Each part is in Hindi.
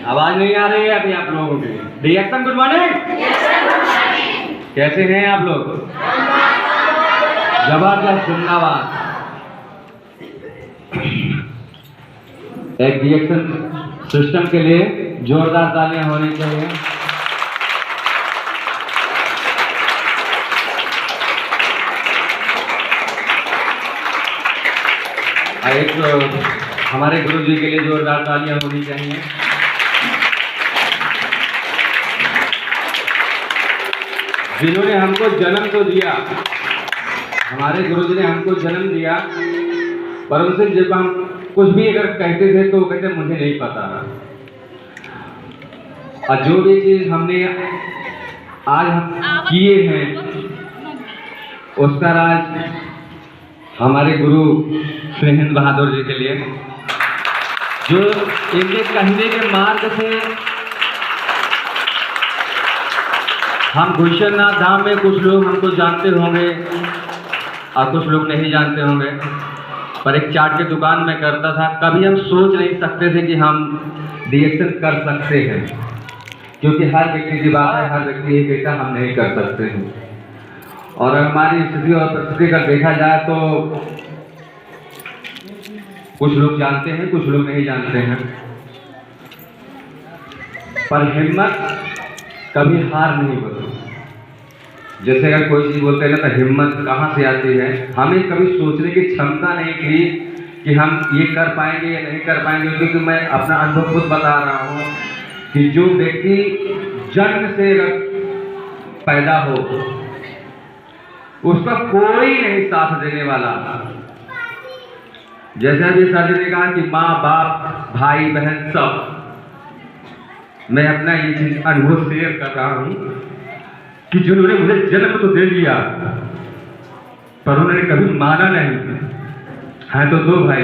आवाज नहीं आ रही है अभी आप लोगों की। Reaction good morning. कैसे हैं आप लोग? जबरदस्त, जिंदाबाद। एक रिएक्शन सिस्टम के लिए जोरदार तालियां होनी चाहिए। एक हमारे गुरु जी के लिए जोरदार तालियां होनी चाहिए। जिन्होंने हमको जन्म तो दिया, हमारे गुरु जी ने हमको जन्म दिया, पर उनसे जब हम कुछ भी अगर कहते थे तो कहते मुझे नहीं पता। और जो भी चीज हमने आज किए हैं उसका राज हमारे गुरु श्री हिंद बहादुर जी के लिए, जो इनके कहने के मार्ग से हम गुलशननाथ धाम में कुछ लोग हमको जानते होंगे और कुछ लोग नहीं जानते होंगे। पर एक चाट की दुकान में करता था, कभी हम सोच नहीं सकते थे कि हम रिएक्शन कर सकते हैं, क्योंकि हर व्यक्ति की बात है, हर व्यक्ति ये कहता हम नहीं कर सकते हैं। और हमारी स्थिति और परिस्थिति का देखा जाए तो कुछ लोग जानते हैं, कुछ लोग नहीं जानते हैं। पर हिम्मत कभी हार नहीं होती। जैसे अगर कोई चीज बोलते हैं ना तो हिम्मत कहाँ से आती है? हमें कभी सोचने की क्षमता नहीं थी कि हम ये कर पाएंगे या नहीं कर पाएंगे, क्योंकि मैं अपना अनुभव खुद बता रहा हूँ कि जो व्यक्ति जन्म से पैदा हो उसका कोई नहीं साथ देने वाला। जैसे अभी सर जी ने कहा कि माँ बाप भाई बहन सब, मैं अपना ये चीज अनुभव शेयर कर रहा हूँ कि जिन्होंने मुझे जन्म तो दे दिया पर उन्होंने कभी माना नहीं है। तो दो भाई,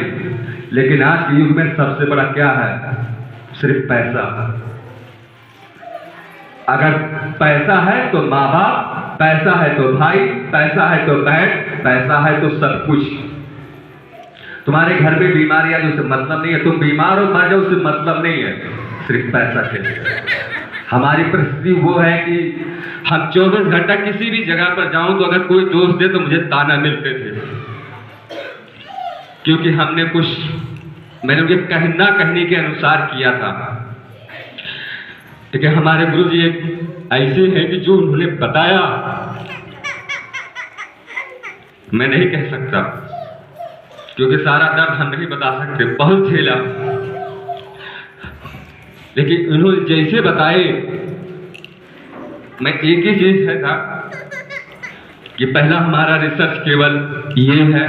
लेकिन आज के युग में सबसे बड़ा क्या है? सिर्फ पैसा। अगर पैसा है तो माँ बाप, पैसा है तो भाई, पैसा है तो बहन, पैसा है तो सब कुछ। तुम्हारे घर में बीमारी है उससे मतलब नहीं है, तुम बीमार हो मर जाओ उससे मतलब नहीं है, सिर्फ पैसा है। हमारी परिस्थिति वो है कि हम 24 घंटा किसी भी जगह पर जाऊं तो अगर कोई दोस्त दे तो मुझे ताना मिलते थे, क्योंकि हमने कुछ मैंने उनके कहना कहने के अनुसार किया था। लेकिन हमारे गुरु जी एक ऐसे हैं कि जो उन्होंने बताया मैं नहीं कह सकता, क्योंकि सारा दर्द हम नहीं बता सकते, बहुत झेला। लेकिन उन्होंने जैसे बताए, मैं एक ही चीज है था कि पहला हमारा रिसर्च केवल ये है,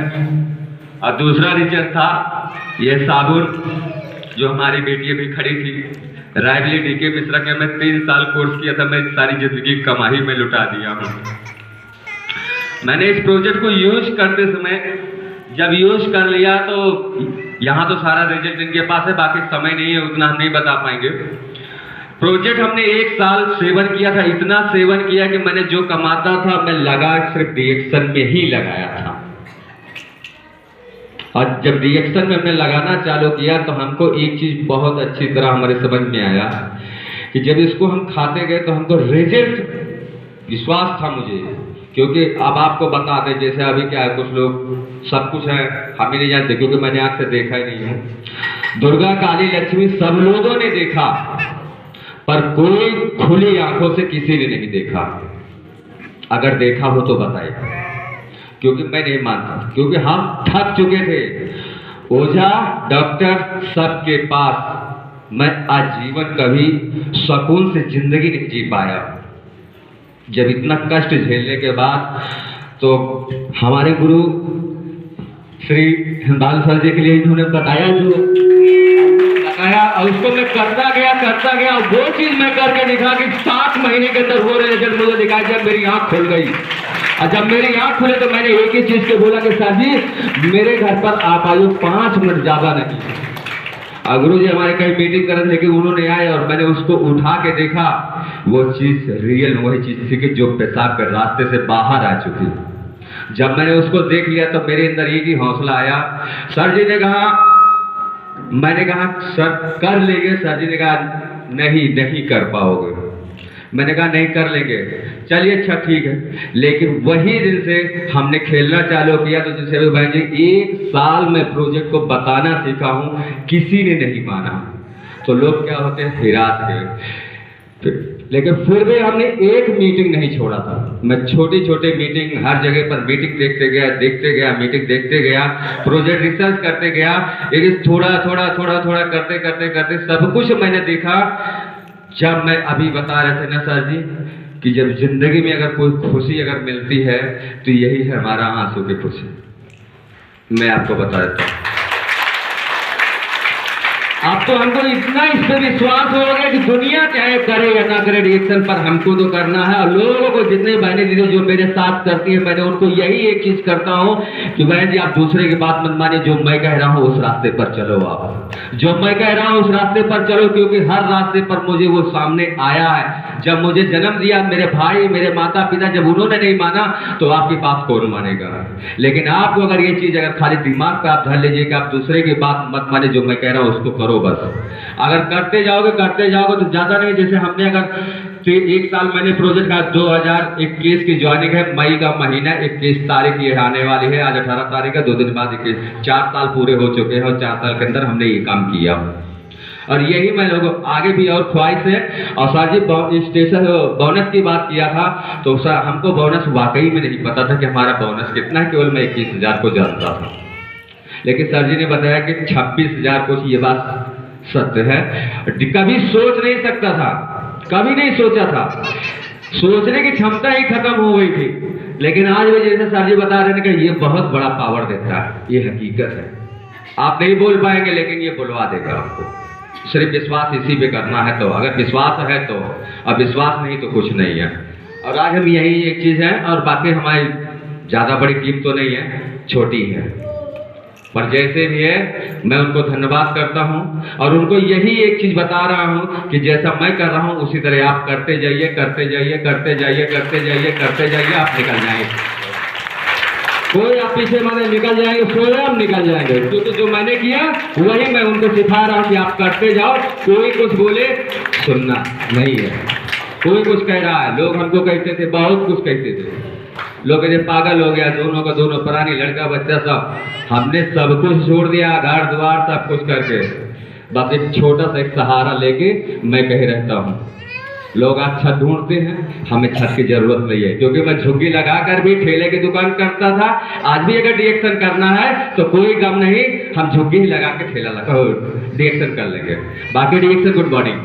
और दूसरा रिसर्च था ये साबुन, जो हमारी बेटी अभी खड़ी थी रायबली डीके मिश्रा के। मैं 3 साल कोर्स किया था, मैं सारी जिंदगी कमाई में लुटा दिया हूँ। मैंने इस प्रोजेक्ट को यूज करते समय जब यूज कर लिया तो यहाँ तो सारा रिजल्ट इनके पास है, बाकी समय नहीं है, उतना हम नहीं बता पाएंगे। प्रोजेक्ट हमने 1 साल सेवन किया था, इतना सेवन किया कि मैंने जो कमाता था मैं लगा सिर्फ रिएक्शन में ही लगाया था। और जब रिएक्शन में हमने लगाना चालू किया तो हमको एक चीज बहुत अच्छी तरह हमारे समझ में आया कि जब इसको हम खाते गए तो हमको रिजल्ट विश्वास था मुझे, क्योंकि अब आपको बता दें जैसे अभी क्या है, कुछ लोग सब कुछ है हम ही नहीं जानते, क्योंकि मैंने आंख से देखा ही नहीं है। दुर्गा काली लक्ष्मी सब लोगों ने देखा, पर कोई खुली आंखों से किसी ने नहीं देखा। अगर देखा हो तो बताए, क्योंकि मैं नहीं मानता, क्योंकि हम थक चुके थे। ओझा डॉक्टर सबके पास मैं आजीवन कभी सुकून से जिंदगी नहीं जी पाया। जब इतना कष्ट झेलने के बाद तो हमारे गुरु श्री हिंदाल सर जी के लिए इन्होंने बताया, जो बताया और उसको मैं करता गया। वो चीज मैं करके दिखा कि 7 महीने के अंदर हो रहे जब मुझे दिखाया, जब मेरी आंख खुल गई। और जब मेरी आंख खुले तो मैंने एक ही चीज के बोला कि सर जी मेरे घर पर आप आइए, 5 मिनट ज्यादा नहीं। और गुरु जी हमारे कहीं मीटिंग कर रहे थे कि उन्होंने आए और मैंने उसको उठा के देखा, वो चीज रियल वही चीज थी कि जो पेशाब के रास्ते से बाहर आ चुकी। जब मैंने उसको देख लिया तो मेरे अंदर एक ही हौसला आया। सर जी ने कहा, मैंने कहा सर कर लेंगे। सर जी ने कहा नहीं कर पाओगे। मैंने कहा नहीं कर लेंगे, चलिए अच्छा ठीक है। लेकिन वही दिन से हमने खेलना चालू किया। तो जैसे भाई जी 1 साल में प्रोजेक्ट को बताना सीखा हूँ, किसी ने नहीं माना। तो लोग क्या होते हैं, हिरास के। लेकिन फिर भी हमने एक मीटिंग नहीं छोड़ा था। मैं छोटी छोटी मीटिंग, हर जगह पर मीटिंग देखते गया, मीटिंग देखते गया, प्रोजेक्ट रिसर्च करते गया। लेकिन थोड़ा थोड़ा करते सब कुछ मैंने देखा। जब मैं अभी बता रहे थे ना सर जी कि जब जिंदगी में अगर कोई खुशी अगर मिलती है तो यही है हमारा आंसू की खुशी। मैं आपको बता देता हूँ, अब तो हमको इतना इस पर विश्वास हो गया कि दुनिया चाहे करे या ना करे रिएक्शन, पर हमको तो करना है। और लोगों को जितने बहनें दीदी जो मेरे साथ करती है, मैंने उनको यही एक चीज करता हूँ कि बहन जी आप दूसरे की बात मत मानिए, जो मैं कह रहा हूँ उस रास्ते पर चलो। आप जो मैं कह रहा हूँ उस रास्ते पर चलो, क्योंकि हर रास्ते पर मुझे वो सामने आया है। जब मुझे जन्म दिया मेरे भाई, मेरे माता पिता, जब उन्होंने नहीं माना तो आपकी बात कौन मानेगा। लेकिन आपको अगर ये चीज अगर खाली दिमाग पे आप धर लीजिए कि आप दूसरे की बात मत माने, जो मैं कह रहा हूँ उसको करो बस। अगर करते जाओगे तो ज्यादा नहीं। जैसे हमने अगर तो 1 साल मैंने प्रोजेक्ट का 2021 की ज्वाइनिंग है, मई का महीना, 21 तारीख ये आने वाली है। आज 18 तारीख है, 2 दिन बाद 4 साल पूरे हो चुके हैं और 4 साल के अंदर हमने ये काम किया। और यही मैं लोगों आगे भी और ख्वाहिश है। और सर जी स्टेशन बोनस की बात किया था, तो सर हमको बोनस वाकई में नहीं पता था कि हमारा बोनस कितना है, केवल मैं 21,000 को जानता था। लेकिन सर जी ने बताया कि 26,000 कुछ, ये बात सत्य है। कभी सोच नहीं सकता था, कभी नहीं सोचा था, सोचने की क्षमता ही खत्म हो गई थी। लेकिन आज भी जैसे सर जी बता रहे हैं कि ये बहुत बड़ा पावर देता है, ये हकीकत है। आप नहीं बोल पाएंगे लेकिन ये बुलवा देगा आपको। सिर्फ विश्वास इसी पे करना है। तो अगर विश्वास है तो, अब विश्वास नहीं तो कुछ नहीं है। और आज हम यही एक चीज है, और बाकी हमारी ज्यादा बड़ी टीम तो नहीं है, छोटी है, पर जैसे भी है मैं उनको धन्यवाद करता हूं। और उनको यही एक चीज बता रहा हूं कि जैसा मैं कर रहा हूं उसी तरह आप करते जाइए, करते जाइए, करते जाइए, करते जाइए, करते जाइए, आप निकल जाएंगे। कोई आप पीछे माने निकल जाएंगे, स्वयं निकल जाएंगे। क्योंकि जो मैंने किया वही मैं उनको सिखा रहा हूं कि आप करते जाओ। कोई कुछ बोले सुनना नहीं है। कोई कुछ कह रहा है, लोग हमको कहते थे, बहुत कुछ कहते थे, लोग ये पागल हो गया, दोनों का दोनों प्राणी, लड़का बच्चा सब। हमने सब कुछ छोड़ दिया, घर द्वार सब कुछ करके, बस एक छोटा सा एक सहारा लेके मैं कहीं रहता हूँ। लोग आज छत ढूंढते हैं, हमें छत की जरूरत नहीं है, क्योंकि मैं झुग्गी लगाकर भी ठेले की दुकान करता था। आज भी अगर रिएक्शन करना है तो कोई गम नहीं, हम झुग्गी ही लगा के ठेला लगा रिएक्शन कर लेंगे। बाकी रिएक्शन गुड मॉर्निंग।